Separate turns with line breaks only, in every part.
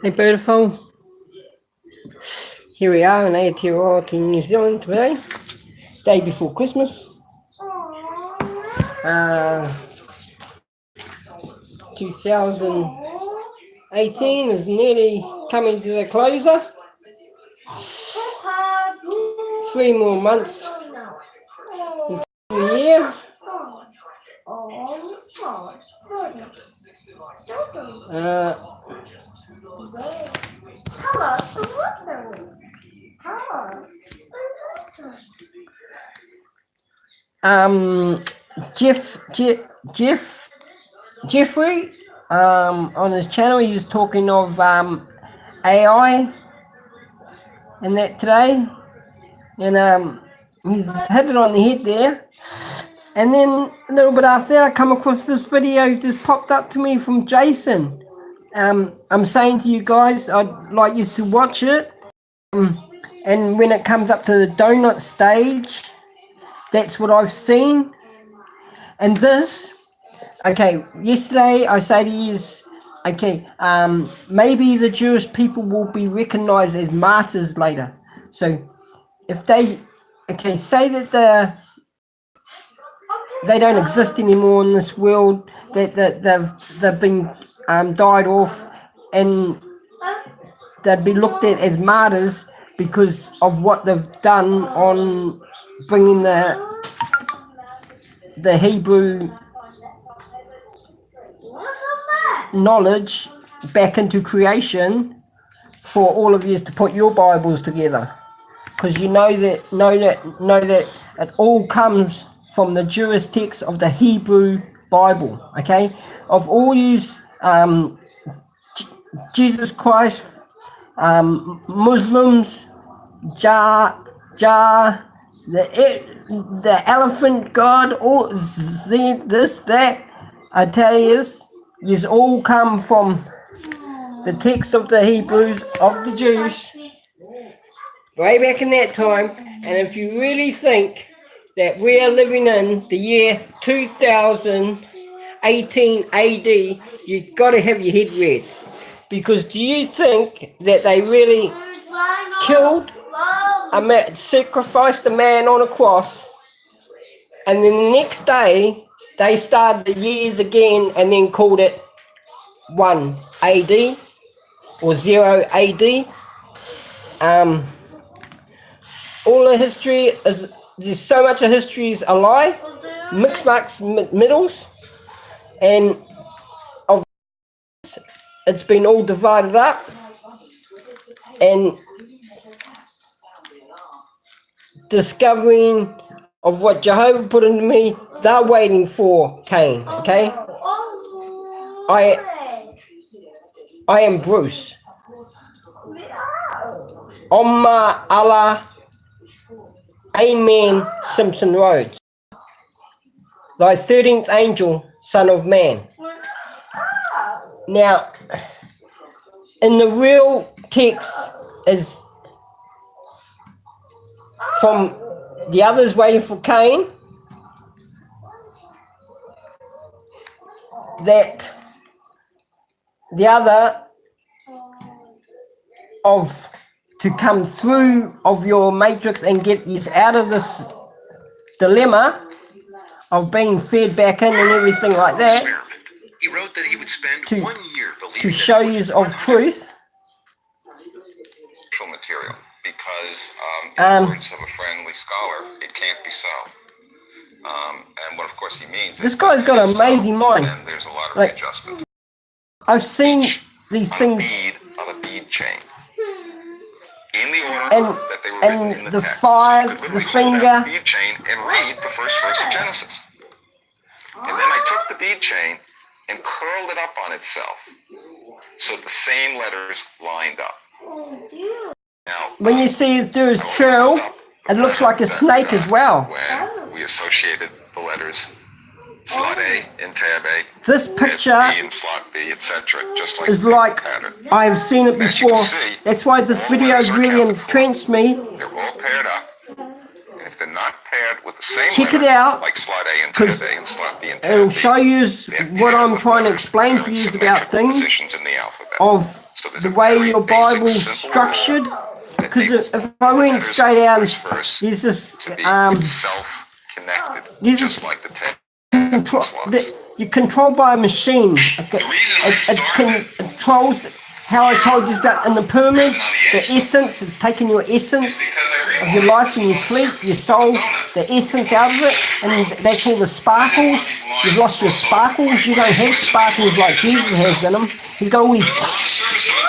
Hey, beautiful. Here we are in Aotearoa, New Zealand today, day before Christmas. 2018 is nearly coming to the closer. 3 more months into the year. Jeffrey, on his channel, he was talking of AI and that today, and he's hit it on the head there. And then a little bit after that, I come across this video just popped up to me from Jason. I'm saying to you guys, I'd like you to watch it. And when it comes up to the donut stage, that's what I've seen. And this, okay, yesterday I say to you, okay, maybe the Jewish people will be recognized as martyrs later. So if they, okay, say that they don't exist anymore in this world, that they've been died off, and they'd be looked at as martyrs because of what they've done on bringing the Hebrew knowledge back into creation for all of you to put your Bibles together, because you know that it all comes from the Jewish text of the Hebrew Bible. Okay, of all yous, Jesus Christ, Muslims, the elephant god, all this, that, I tell you, these all come from the text of the Hebrews, of the Jews, way back in that time. And if you really think that we are living in the year 2018 AD, you've got to have your head read. Because do you think that they really killed sacrificed a man on a cross, and then the next day they started the years again and then called it 1 AD or 0 AD? All the history is, there's so much of history is a lie, mixed middles, and of it's been all divided up, and discovering of what Jehovah put into me, they're waiting for Cain. Okay, I am Bruce. Omma Allah, Amen. Simpson Rhodes, thy 13th angel, son of man. Now, in the real text is from the others waiting for Cain, that the other of to come through of your matrix and get you out of this dilemma of being fed back in and everything like that.
He wrote that he would spend 1 year
to show you of truth.
Material, because in the words of a friendly scholar, it can't be so. And what of course he means.
This guy's got an amazing mind.
And there's a lot of
like,
readjustment.
I've seen these things.
On a bead chain. In the order that they were
written in the text. Fire, so the finger.
Bead chain and read the first verse of Genesis. And then I took the bead chain and curled it up on itself, so the same letters lined up. Now,
when you see it do his trail, it looks like a snake as well.
When we associated the letters slot A in tab A,
this picture
B in slot B, etc., just like
is like I have seen it before. That's why this video has really entranced me.
They're all paired up. And if they're not paired with the same
Check it
letter,
out,
like slot A and tab A and slot B and tab
it'll
B,
show you
they're
what
paired
I'm
with
trying to
letters
explain
that are
to
in
you about
symmetrical
things
positions in the alphabet.
of
So there's
the
a
way
very
your
basic,
Bible's
simple
structured.
rule that
Because
enables
if I went
letters
straight out,
of the verse
there's this
to be self-connected,
this
just
is
like the tabs and
control
slots.
you're controlled by a machine. Okay? It controls how I told you about in the pyramids, the essence. It's taking your essence of your life and your sleep, your soul, the essence out of it, and that's all the sparkles. You've lost your sparkles. You don't have sparkles like Jesus has in him. He's got all these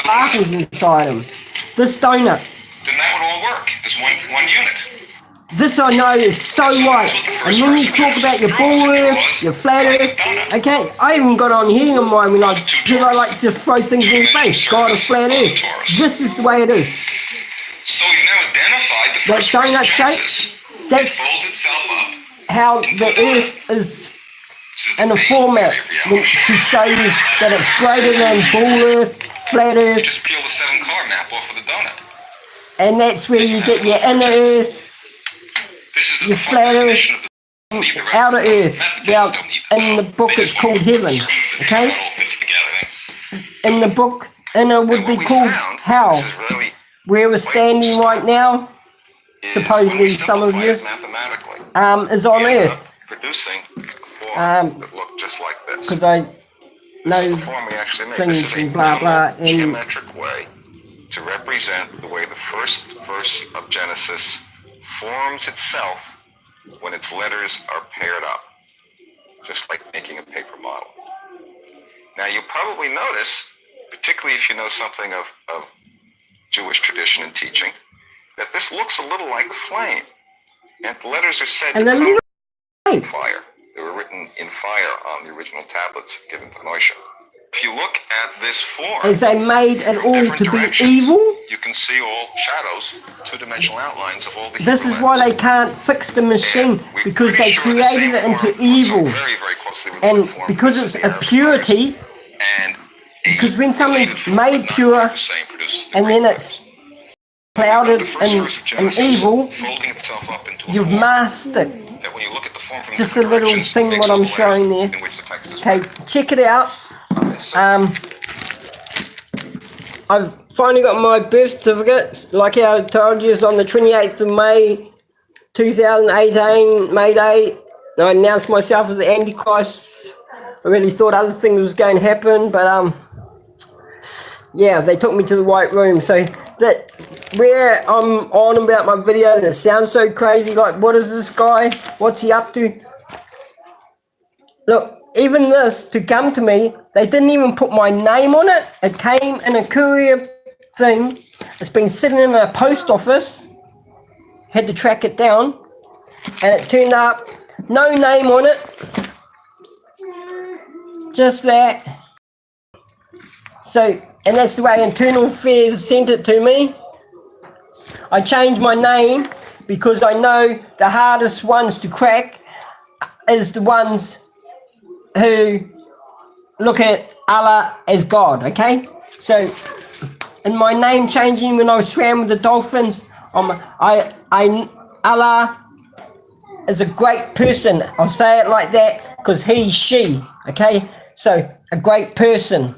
sparkles inside him. This donut.
Then that would all work as one unit.
This I know is so right. And when you talk about your ball earth, your flat earth, okay, I even got on here on mine when I like to throw things in your face. God of flat earth. This is the way it is.
So you've now identified the
That
first verse
donut
of
shape,
Genesis.
that's
It folds itself up.
how the earth is in a format to show you that it's greater than ball earth, flat earth,
Just peel the 7-color map off of the donut.
and that's where you get your inner earth,
This is the
your flat
definition
earth,
of the
outer earth. Well, in the book it's called heaven, okay? In the book, inner would be called hell. Where we're standing right now, supposedly some of you, is on earth.
Producing a form that look just like this.
Because I
This is
know
the form we actually make.
things
This is a
and blah, blah, and-
geometric way to represent the way the first verse of Genesis forms itself when its letters are paired up, just like making a paper model. Now you probably notice, particularly if you know something of Jewish tradition and teaching, that this looks a little like a flame. And the letters are said
and
to
a
come
little
from fire. They were written in fire on the original tablets given to Moshe. If you look at this form,
as they made it
from
all
different
to be
directions,
evil.
you can see all shadows, two-dimensional outlines of all the
This
Hebrew
is why
letters.
they can't fix the machine,
And we're
because
pretty
they
sure the
created
same
it into
form
evil.
works very, very closely with the
And
form
because
produced
it's
in
a
the Arab
purity,
fire. And
because when something's
related form, but
made
not
pure
quite the same, produces the
and
great
then it's
letters.
clouded
The first verse of
in
Genesis,
evil,
folding itself up into a
you've
form
masked it.
that when you look at the form from
Just a
different
little
directions,
thing
makes
what
all
I'm
the letters
showing there.
in which the text is
Okay,
written.
check it out. I've finally got my birth certificate, like how I told you, it's on the 28th of May 2018, May Day. I announced myself as the Antichrist. I really thought other things was going to happen, but yeah, they took me to the White Room. So that where I'm on about my video and it sounds so crazy, like what is this guy? What's he up to? Look, even this, to come to me, they didn't even put my name on it. It came in a courier thing. It's been sitting in a post office. Had to track it down. And it turned up, no name on it. Just that. So, and that's the way Internal Affairs sent it to me. I changed my name because I know the hardest ones to crack is the ones who look at Allah as God, okay? So, in my name changing when I swam with the dolphins, Allah is a great person. I'll say it like that because he, she, okay? So, a great person.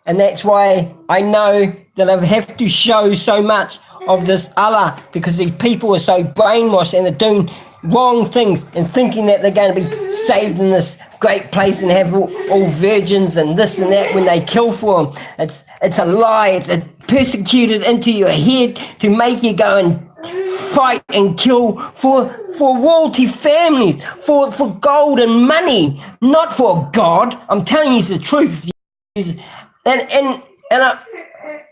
And that's why I know that I have to show so much of this Allah, because these people are so brainwashed and they're doing wrong things and thinking that they're going to be saved in this great place and have all virgins and this and that when they kill for them. It's a lie. It's persecuted into your head to make you go and fight and kill for royalty families, for gold and money, not for God. I'm telling you the truth.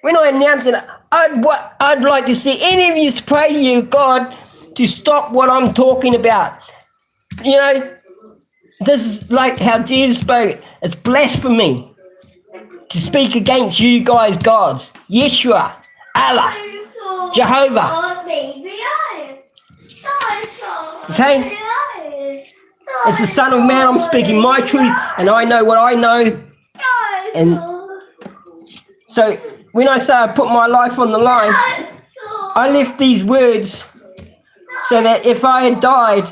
When I announced it, I'd like to see any of you pray to you, God, to stop what I'm talking about. You know, this is like how Jesus spoke. It's blasphemy to speak against you guys' gods. Yeshua, Allah, Jehovah. Okay? As the Son of Man, I'm speaking my truth, and I know what I know. And so when I say I put my life on the line, I left these words So that if I had died,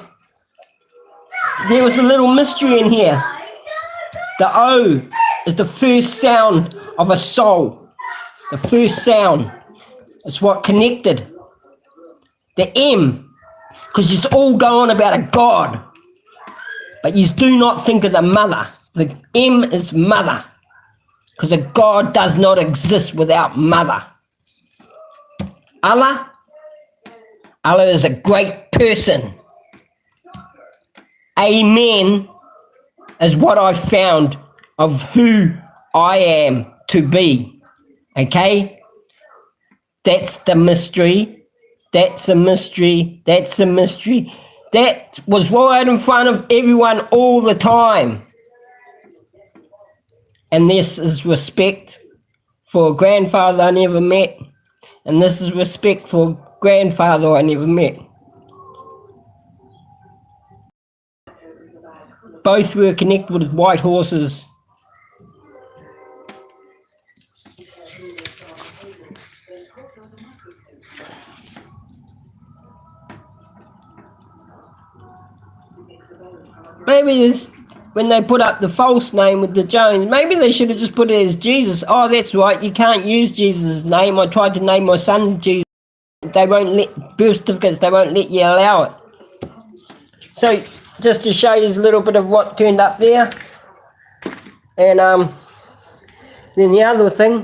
there was a little mystery in here. The O is the first sound of a soul. The first sound is what connected. The M, because you all go on about a God, but you do not think of the mother. The M is mother, because a God does not exist without mother. Allah is a great person. Amen is what I found of who I am to be. Okay? That's the mystery. That's a mystery. That's a mystery. That was right in front of everyone all the time. And this is respect for a grandfather I never met. And this is respect for a grandfather I never met. Both were connected with white horses. Maybe this, when they put up the false name with the Jones, maybe they should have just put it as Jesus. Oh, that's right, you can't use Jesus' name. I tried to name my son Jesus. They won't let, birth certificates, they won't let you allow it. So, just to show you a little bit of what turned up there. And then the other thing,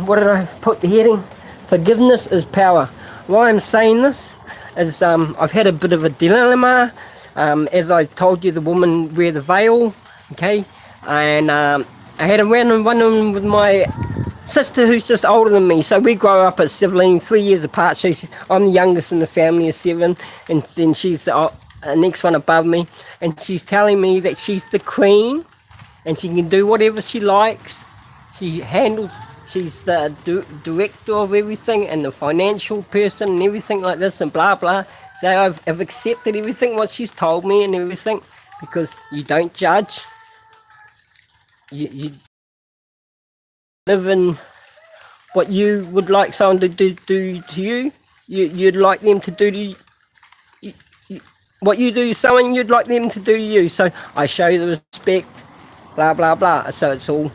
what did I put the heading? Forgiveness is power. Why I'm saying this is I've had a bit of a dilemma. As I told you, the woman wear the veil, okay? And I had a random one with my sister who's just older than me. So we grow up as siblings, 3 years apart. I'm the youngest in the family of 7, and then she's the next one above me. And she's telling me that she's the queen, and she can do whatever she likes. She's the director of everything, and the financial person, and everything like this, and blah, blah. So I've accepted everything what she's told me and everything, because you don't judge. You live in what you would like someone to do to you. You'd like them to do to you. What you do to someone, you'd like them to do to you. So I show you the respect, blah, blah, blah. So it's all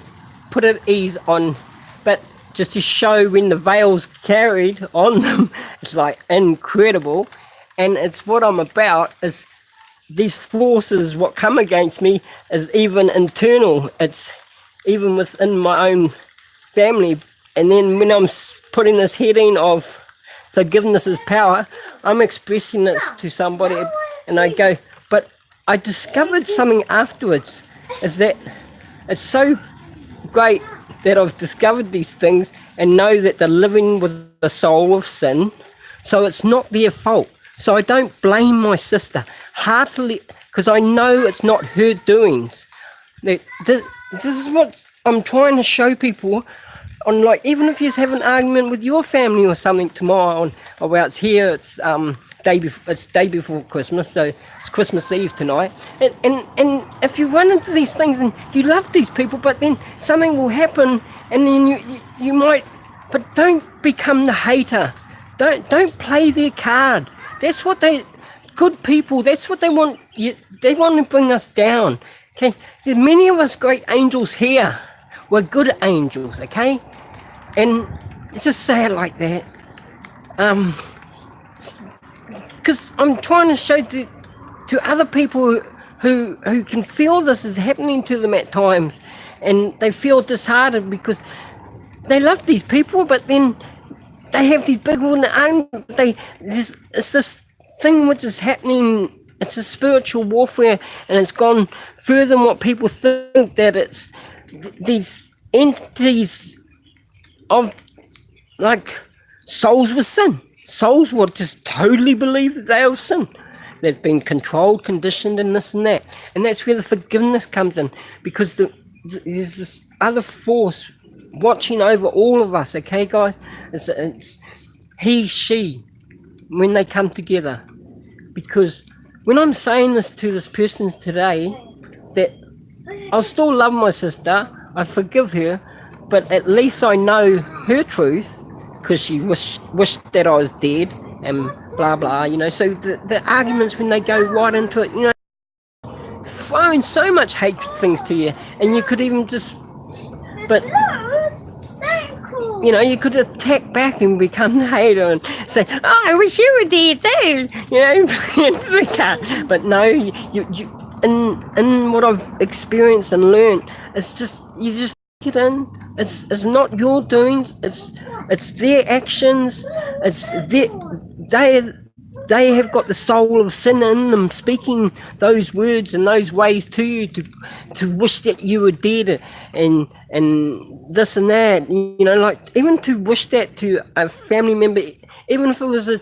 put at ease on, but just to show when the veil's carried on them, it's like incredible. And it's what I'm about, is these forces, what come against me is even internal. It's even within my own family. And then when I'm putting this heading of forgiveness is power, I'm expressing this to somebody, and I go, but I discovered something afterwards, is that it's so great that I've discovered these things and know that they're living with the soul of sin. So it's not their fault. So I don't blame my sister heartily, because I know it's not her doings. This is what I'm trying to show people. On, like, even if you have an argument with your family or something tomorrow, it's here, it's day before Christmas, so it's Christmas Eve tonight. And if you run into these things and you love these people, but then something will happen, and then you might, but don't become the hater. Don't play their card. That's what good people, that's what they want. They want to bring us down. Okay, there's many of us great angels here. We're good angels, okay? And just say it like that. Because I'm trying to show to other people who can feel this is happening to them at times, and they feel disheartened because they love these people, but then they have these big ones, and it's this thing which is happening. It's a spiritual warfare, and it's gone further than what people think, that it's these entities of, like, souls with sin. Souls will just totally believe that they have sin. They've been controlled, conditioned, and this and that. And that's where the forgiveness comes in, because there's this other force watching over all of us, okay, guys? It's he, she, when they come together. Because when I'm saying this to this person today, that I'll still love my sister, I forgive her, but at least I know her truth, because she wished that I was dead, and blah blah. You know, so the arguments when they go right into it, you know, throwing so much hatred things to you, and you could even just, but you know, you could attack back and become the hater and say, "Oh, I wish you were there too," you know, into the car. But no, you in what I've experienced and learned, it's just you just take it in. It's not your doings. It's their actions. It's they have got the soul of sin in them, speaking those words and those ways to you to wish that you were dead and this and that. You know, like even to wish that to a family member, even if it was a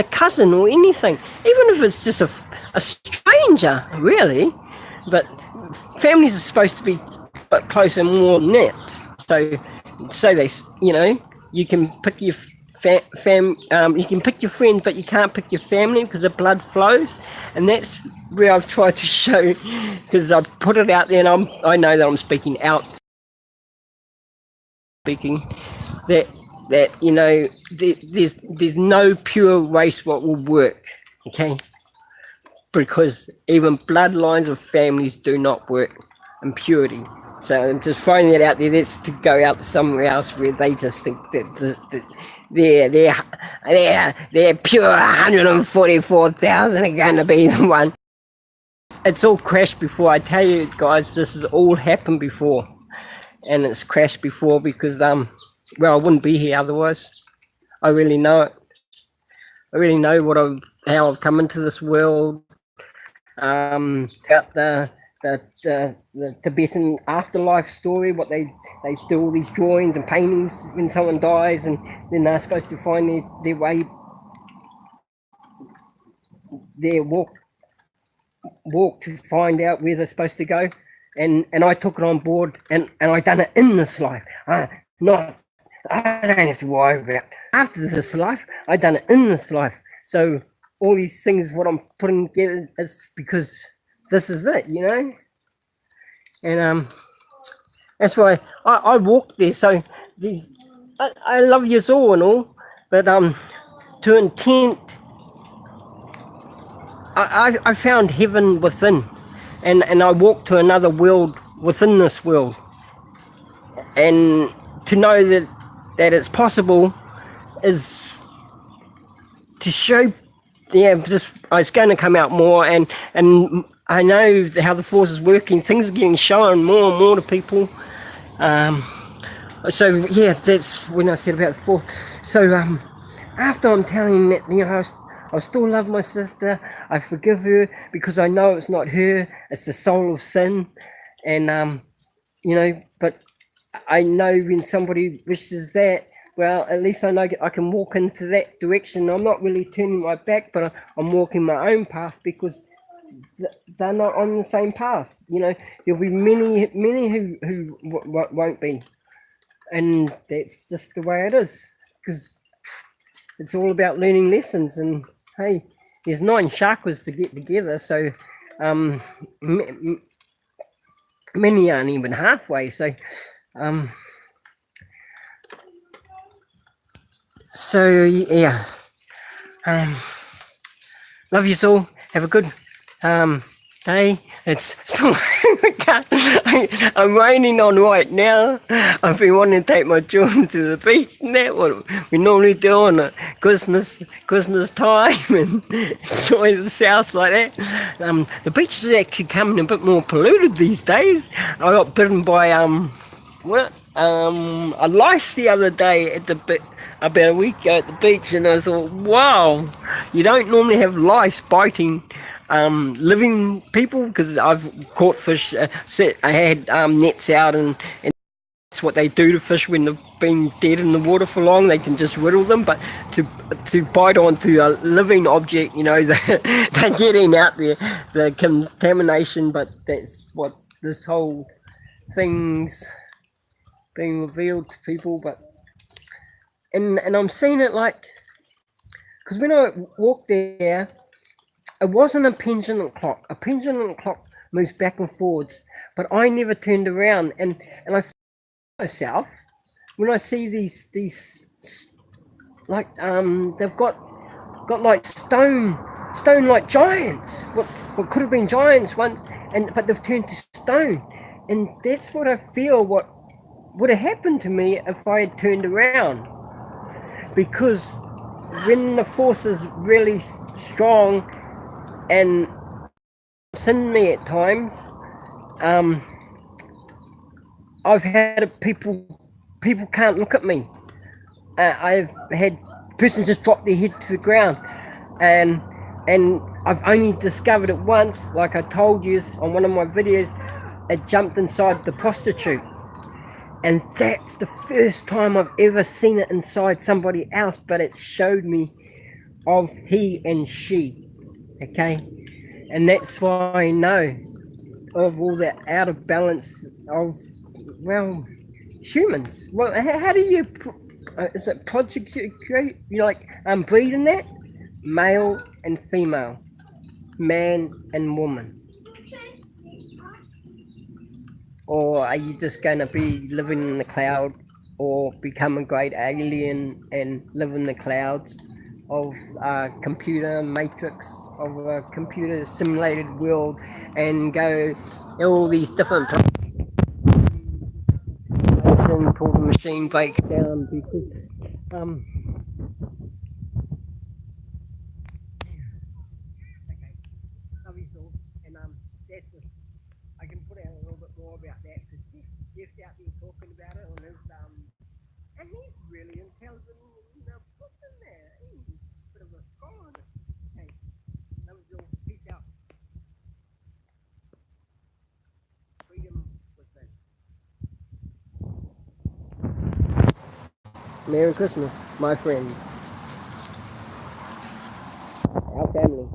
cousin or anything, even if it's just a stranger, really. But families are supposed to be closer and more knit. So they, you know, you can pick your you can pick your friends, but you can't pick your family because the blood flows, and that's where I've tried to show, because I've put it out there, and I know that I'm speaking that you know there's no pure race what will work, okay? Because even bloodlines of families do not work in purity. So I'm just throwing that out there. That's to go out somewhere else where they just think that they're pure 144,000 are going to be the one. It's all crashed before. I tell you guys, this has all happened before, and it's crashed before because well, I wouldn't be here otherwise. I really know it. I really know how I've come into this world. About the Tibetan afterlife story, what they do all these drawings and paintings when someone dies, and then they're supposed to find their way, their walk to find out where they're supposed to go, and I took it on board, and I done it in this life. I don't have to worry about after this life. I done it in this life. So all these things, what I'm putting together, is because this is it, you know. And that's why I walked there. So I love you all and all, but to intent, I found heaven within, and I walked to another world within this world, and to know that it's possible is to show. Yeah, just it's going to come out more, and I know how the force is working. Things are getting shown more and more to people. So yeah, that's when I said about the force. So after I'm telling that, you know, I still love my sister. I forgive her because I know it's not her. It's the soul of sin, and you know. But I know when somebody wishes that, well, at least I know I can walk into that direction. I'm not really turning my back, but I'm walking my own path because they're not on the same path. You know, there'll be many who won't be, and that's just the way it is. Because it's all about learning lessons, and hey, there's 9 chakras to get together, so many aren't even halfway. So yeah, love you all. Have a good day. It's still I'm raining on right now. I've been wanting to take my children to the beach, and that's what we normally do on a Christmas time and enjoy the south like that. The beach is actually coming a bit more polluted these days. I got bitten by a lice the other day at about a week ago at the beach, and I thought, wow, you don't normally have lice biting living people, because I've caught fish. I had nets out, and that's what they do to fish when they've been dead in the water for long. They can just riddle them, but to bite onto a living object, you know, they're getting out there the contamination. But that's what this whole thing's being revealed to people. But and I'm seeing it like, because when I walked there, it wasn't a pendulum clock. A pendulum clock moves back and forwards, but I never turned around, and I feel myself when I see these like they've got got like stone like giants. What could have been giants once, but they've turned to stone, and that's what I feel. What would have happened to me if I had turned around? Because when the force is really strong and in me at times, I've had people can't look at me. I've had persons just drop their head to the ground, and I've only discovered it once. Like I told you on one of my videos, it jumped inside the prostitute, and that's the first time I've ever seen it inside somebody else. But it showed me of he and she, okay, and that's why I know of all that out of balance of, well, humans. Well, how do you is it project you like breeding that male and female, man and woman, or are you just going to be living in the cloud or become a great alien and live in the clouds of a computer matrix, of a computer simulated world, and go all these different places until the machine breaks down? Because okay, love you all, and that's it. I can put out a little bit more about that because Jeff's out there talking about it on his and he's really intelligent, put in there. He's a bit of a scholar. Hey, love you all. Peace out. Freedom within. Merry Christmas, my friends, our family.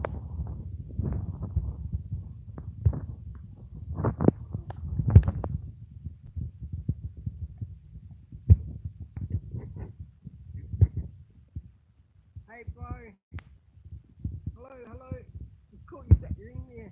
Hey, bro. Hello. Just caught you sitting there.